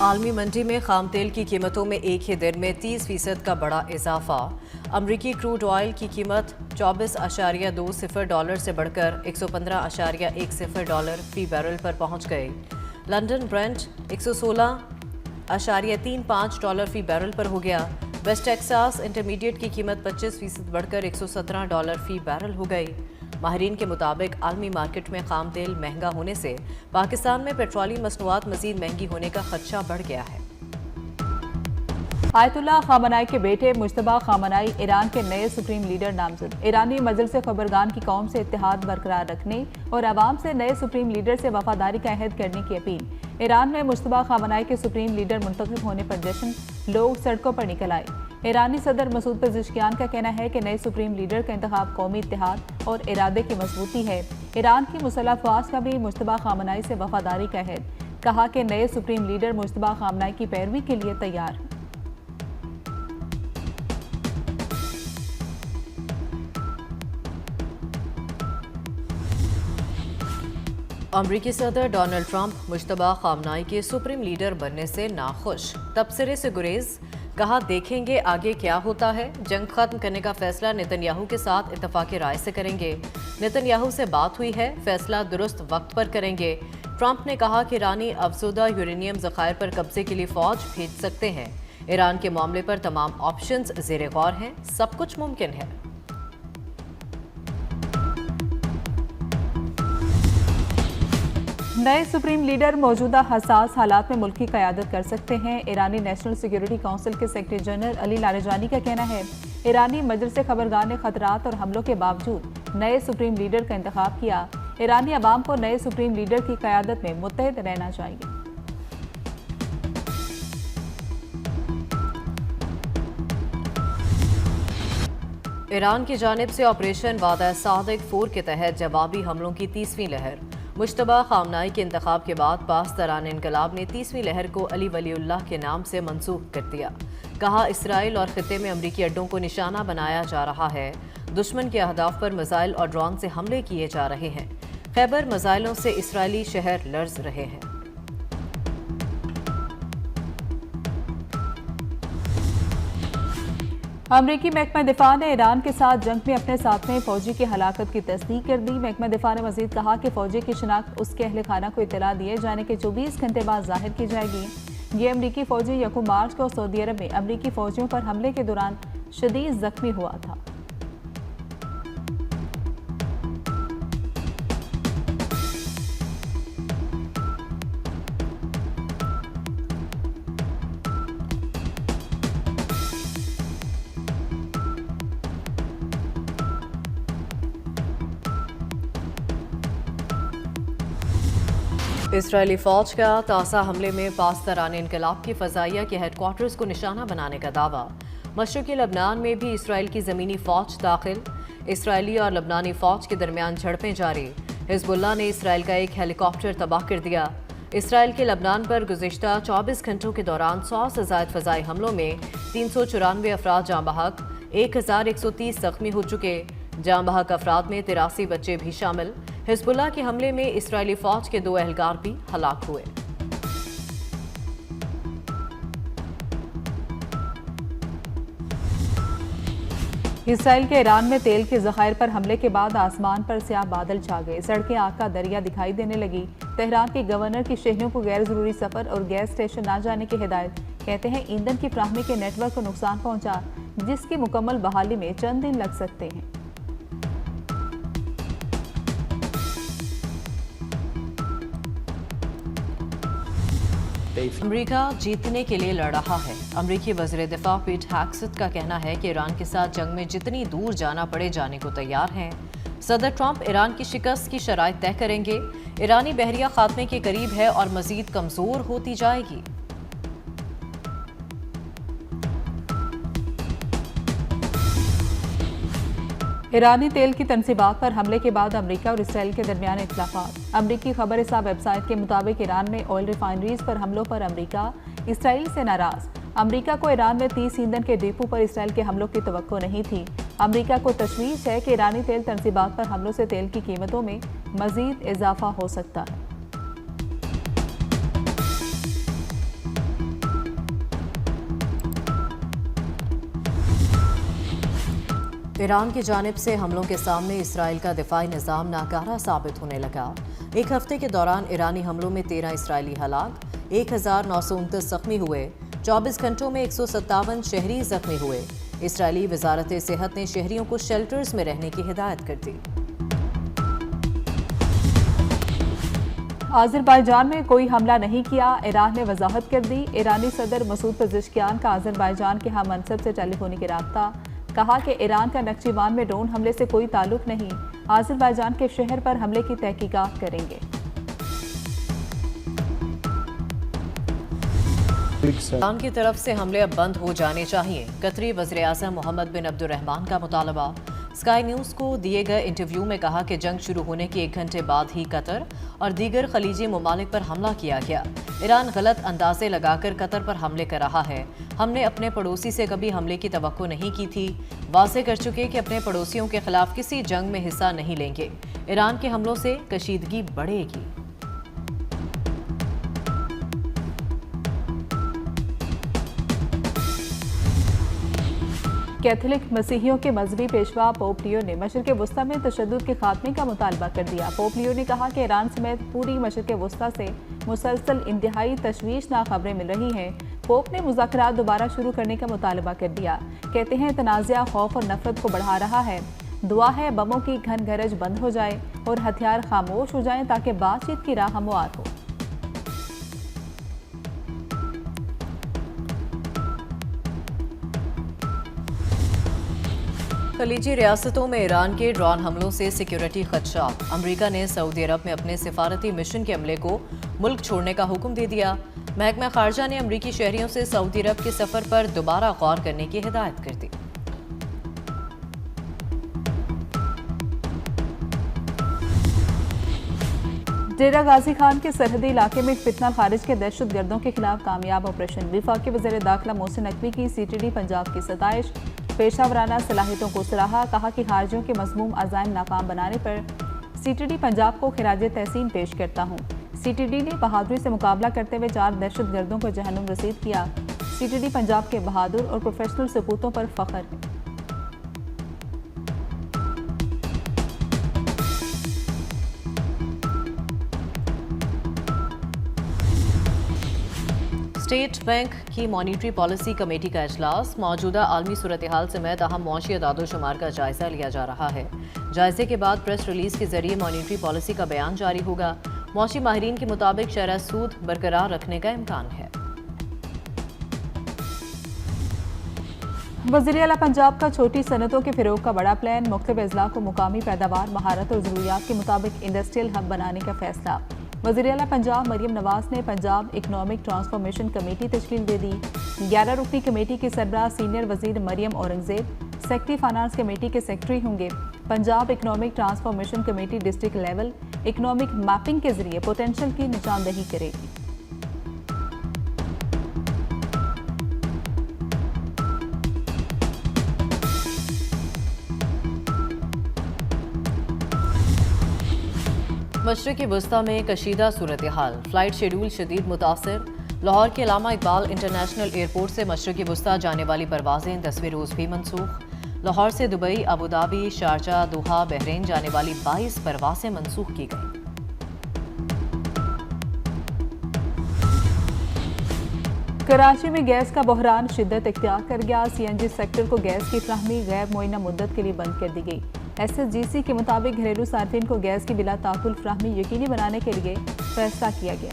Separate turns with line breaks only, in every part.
आलमी मंडी में खाम तेल की कीमतों में एक ही दिन में 30% का बड़ा इजाफा। अमरीकी क्रूड ऑयल की कीमत $24.20 से बढ़कर $115.10 फी बैरल पर पहुंच गई। लंदन ब्रेंट $116.35 फी बैरल पर हो गया। वेस्ट टेक्सास इंटरमीडिएट की कीमत 25% बढ़कर $117 फी बैरल हो गई। माहिरीन के मुताबिक आलमी मार्केट में खाम तेल महंगा होने से पाकिस्तान में पेट्रोलियम मसनूआत मजीद महंगी होने का खदशा बढ़ गया है।
आयतुल्लाह खामनाई के बेटे मुश्तबा खामनाई ईरान के नए सुप्रीम लीडर नामजद। ईरानी मजलिस खबरगान की कौम से इत्तेहाद बरकरार रखने और आवाम से नए सुप्रीम लीडर से वफादारी का अहद करने की अपील। ईरान में मुश्तबा खामनाई के सुप्रीम लीडर मुंतखब होने पर जश्न, लोग सड़कों पर निकल आए। ईरानी सदर मसूद पेज़ेश्कियान का कहना है कि नए सुप्रीम लीडर का इंतखाब कौमी इत्तेहाद और इरादे की मजबूती है। ईरान की मुसल्लह अफवाज का भी मुश्तबा खामनाई से वफादारी का अहद। कहा कि नए सुप्रीम लीडर मुश्तबा खामनाई की पैरवी के लिए तैयार है।
अमरीकी सदर डोनाल्ड ट्रंप मुश्तबा खामनाई के सुप्रीम लीडर बनने से नाखुश, तबसरे से गुरेज। कहा देखेंगे आगे क्या होता है। जंग खत्म करने का फैसला नेतन्याहू के साथ इत्तफाक राय से करेंगे। नेतन्याहू से बात हुई है, फैसला दुरुस्त वक्त पर करेंगे। ट्रंप ने कहा कि ईरानी अफजुदा यूरेनियम ज़खायर पर कब्जे के लिए फौज भेज सकते हैं। ईरान के मामले पर तमाम ऑप्शंस ज़ेरे गौर हैं, सब कुछ मुमकिन है।
नए सुप्रीम लीडर मौजूदा हसास हालात में मुल्क की क़यादत कर सकते हैं। ईरानी नेशनल सिक्योरिटी काउंसिल के सेक्रेटरी जनरल अली लारेजानी का कहना है। ईरानी मजलिस खबरगान ने खतरात और हमलों के बावजूद नए सुप्रीम लीडर का इंतखाब किया। ईरानी अवाम को नए सुप्रीम लीडर की क़यादत में मुत्तहिद रहना चाहिए।
ईरान की जानिब से ऑपरेशन वादा सादिक 4 के तहत जवाबी हमलों की 30वीं लहर। मुश्तबा खामनाई के इंतखाब के बाद पासदारान इनकलाब ने 30वीं लहर को अली वलीउल्लाह के नाम से मंसूख कर दिया। कहा इसराइल और खित्ते में अमरीकी अड्डों को निशाना बनाया जा रहा है। दुश्मन के अहदाफ पर मिसाइल और ड्रोन से हमले किए जा रहे हैं। खैबर मिसाइलों से इसराइली शहर लर्ज रहे हैं।
अमरीकी महकमा दिफा ने ईरान के साथ जंग में अपने सातवें फौजी की हलाकत की तस्दीक कर दी। महकमा दिफा ने मजीद कहा कि फौजी की शिनाख्त उसके अहल खाना को इत्तला दिए जाने के 24 घंटे बाद जाहिर की जाएगी। ये अमरीकी फौजी 1 मार्च को सऊदी अरब में अमरीकी फौजियों पर हमले के दौरान शदीद जख्मी हुआ था।
इसराइली फौज का ताज़ा हमले में पासदारान इनकलाब की फ़ज़ाइया के हेडक्वार्टर्स को निशाना बनाने का दावा। मशरक़ी लबनान में भी इसराइल की ज़मीनी फ़ौज दाखिल। इसराइली और लबनानी फ़ौज के दरमियान झड़पें जारी। हिज़्बुल्लाह ने इसराइल का एक हेलीकॉप्टर तबाह कर दिया। इसराइल के लबनान पर गुज़िश्ता 24 घंटों के दौरान 100 से ज़ायद फ़ज़ाई हमलों में 394 अफराद जाँ बहक, 1130 ज़ख्मी हो चुके। जाँ बहक अफराद में 83 बच्चे भी शामिल। हिज़्बुल्लाह के हमले में इसराइली फ़ौज के 2 एहलकार भी हलाक हुए।
इसराइल के ईरान में तेल के ज़खायर पर हमले के बाद आसमान पर स्याह बादल छा गए। सड़कें आग का दरिया दिखाई देने लगी। तेहरान के गवर्नर की शहरियों को गैर ज़रूरी सफ़र और गैस स्टेशन ना जाने की हिदायत। कहते हैं ईंधन की फ्राहमी के नेटवर्क को नुकसान पहुंचा, जिसकी मुकम्मल बहाली में चंद दिन लग सकते हैं।
अमरीका जीतने के लिए लड़ रहा है। अमरीकी वज़ीर दिफा पीट हेग्सेथ का कहना है कि ईरान के साथ जंग में जितनी दूर जाना पड़े जाने को तैयार हैं। सदर ट्रंप ईरान की शिकस्त की शराइत तय करेंगे। ईरानी बहरिया खात्मे के करीब है और मजीद कमजोर होती जाएगी।
ईरानी तेल की तनसीबात पर हमले के बाद अमरीका और इसराइल के दरमियान इख्तिलाफात। अमरीकी खबर साहब वेबसाइट के मुताबिक ईरान में ऑयल रिफाइनरीज पर हमलों पर अमरीका इसराइल से नाराज। अमरीका को ईरान में 30 ईंधन के डिपो पर इसराइल के हमलों की तवक्को नहीं थी। अमरीका को तशवीश है कि ईरानी तेल तनसीबात पर हमलों से तेल की कीमतों में मजीद इजाफा हो सकता है।
ईरान की जानिब से हमलों के सामने इसराइल का दिफाई निज़ाम नाकारा साबित होने लगा। एक हफ्ते के दौरान ईरानी हमलों में 13 इसराइली हलाक, 1929 जख्मी हुए। 24 घंटों में 157 शहरी जख्मी हुए। इसराइली वजारत सेहत ने शहरियों को शेल्टर्स में रहने की हिदायत कर दी।
आज़रबाईजान में कोई हमला नहीं किया, ईरान ने वजाहत कर दी। ईरानी सदर मसूद पेज़ेश्कियान का आज़रबाईजान के हम मनसब से टेलीफोनिक राब्ता। कहा कि ईरान का नक्शीवान में ड्रोन हमले से कोई ताल्लुक नहीं, आज़रबाईजान के शहर पर हमले की तहकीकात करेंगे।
ईरान की तरफ से हमले अब बंद हो जाने चाहिए, कतरी वज़ीर आज़म मोहम्मद बिन अब्दुर्रहमान का मुतालबा। स्काई न्यूज़ को दिए गए इंटरव्यू में कहा कि जंग शुरू होने के 1 घंटे बाद ही कतर और दीगर खलीजी ममालिक पर हमला किया गया। ईरान गलत अंदाजे लगाकर कतर पर हमले कर रहा है। हमने अपने पड़ोसी से कभी हमले की तवक्को नहीं की थी। वाज़ेह कर चुके कि अपने पड़ोसियों के खिलाफ किसी जंग में हिस्सा नहीं लेंगे। ईरान के हमलों से कशीदगी बढ़ेगी।
कैथोलिक मसीहियों के मजहबी पेशवा पोप लियो ने मशरिक़ वस्ता में तशद्दुद के खात्मे का मुतालबा कर दिया। पोप लियो ने कहा कि ईरान समेत पूरी मशरिक़ वस्ता से मुसलसल इंतहाई तशवीशनाक खबरें मिल रही हैं। पोप ने मुज़ाकरात दोबारा शुरू करने का मुतालबा कर दिया। कहते हैं तनाज़ा खौफ और नफरत को बढ़ा रहा है। दुआ है बमों की घन गरज बंद हो जाए और हथियार खामोश हो जाएं ताकि बातचीत की राह हमवार हो।
खलीजी रियासतों में ईरान के ड्रोन हमलों से सिक्योरिटी खदशात। अमरीका ने सऊदी अरब में अपने सिफारती मिशन के अमले को मुल्क छोड़ने का हुक्म दे दिया। महकमा खारजा ने अमरीकी शहरियों से सऊदी अरब के सफर पर दोबारा गौर करने की हिदायत कर दी।
डेरा गाजी खान के सरहदी इलाके में फितना खारिज के दहशत गर्दों के खिलाफ कामयाब ऑपरेशन। वफाकी वज़ीर दाखिला मोहसिन नकवी की CTD पंजाब की सताइश। पेशा वराना सलाहियतों को सराहा। कहा कि खारजियों के मज़मूम अज़ाइम नाकाम बनाने पर CTD पंजाब को खिराज तहसीन पेश करता हूँ। CTD ने बहादुरी से मुकाबला करते हुए 4 दहशत गर्दों को जहन्नुम रसीद किया। CTD पंजाब के बहादुर और प्रोफेशनल सपूतों पर फख्र है।
स्टेट बैंक की मॉनिटरी पॉलिसी कमेटी का इजलास। मौजूदा आलमी सूरत हाल समेत अहम मौशी अदादोशुमार का जायजा लिया जा रहा है। जायजे के बाद प्रेस रिलीज के जरिए मॉनिटरी पॉलिसी का बयान जारी होगा। मौशी माहिरीन के मुताबिक शरह सूद बरकरार रखने का इम्कान है।
वज़ीर आला पंजाब का छोटी सनतों के फ़िरोग का बड़ा प्लान। मुख्तलिफ अजला को मुकामी पैदावार, महारत और ज़रूरियात के मुताबिक इंडस्ट्रियल हब बनाने का फैसला। वज़ीर आला पंजाब मरियम नवाज ने पंजाब इकनॉमिक ट्रांसफॉर्मेशन कमेटी तश्कील दे दी। 11 रुकनी कमेटी के सरबराह सीनियर वज़ीर Maryam Aurangzeb secretary finance committee के सेक्रेटरी होंगे। Punjab economic transformation committee district level economic mapping के जरिए पोटेंशियल की निशानदही करेगी।
मशरिक़ी वस्ता में कशीदा सूरत हाल। फ्लाइट शेड्यूल शदीद मुतासर। लाहौर के अल्लामा इकबाल इंटरनेशनल एयरपोर्ट से मशरिक़ी वस्ता जाने वाली परवाज़ें 10वें रोज़ भी मनसूख। लाहौर से दुबई, अबूधाबी, शारजा, दोहा, बहरीन जाने वाली 22 परवाज़ें मनसूख की गईं।
कराची में गैस का बहरान शिद्दत इख्तियार कर गया। CNG सेक्टर को गैस की फ्राहमी गैर मुअय्यना मुद्दत के लिए बंद कर दी गई। SSGC के मुताबिक घरेलू सार्फिन को गैस की बिला ताकुल फ्राहमी यकीनी बनाने के लिए फैसला किया गया।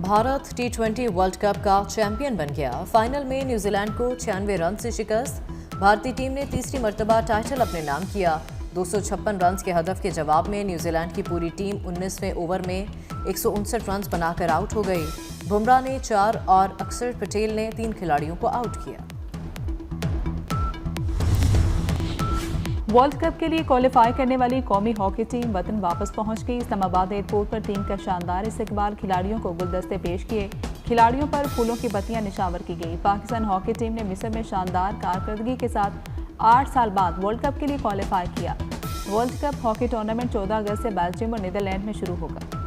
भारत T20 वर्ल्ड कप का चैंपियन बन गया। फाइनल में न्यूजीलैंड को 96 रन से शिकस्त। भारतीय टीम ने तीसरी मरतबा टाइटल अपने नाम किया। 256 रन के हदफ के जवाब में न्यूजीलैंड की पूरी टीम 19वें ओवर में 159 रन बनाकर आउट हो गई। बुमराह ने 4 और अक्षर पटेल ने 3 खिलाड़ियों को आउट किया।
वर्ल्ड कप के लिए क्वालिफाई करने वाली कौमी हॉकी टीम वतन वापस पहुंच गई। इस्लामाबाद एयरपोर्ट पर टीम का शानदार इस्तकबाल। खिलाड़ियों को गुलदस्ते पेश किए। खिलाड़ियों पर फूलों की बत्तियां निशावर की गई। पाकिस्तान हॉकी टीम ने मिस्र में शानदार कारकर्दगी के साथ 8 साल बाद वर्ल्ड कप के लिए क्वालिफाई किया। वर्ल्ड कप हॉकी टूर्नामेंट 14 अगस्त से बेल्जियम और नीदरलैंड में शुरू होगा।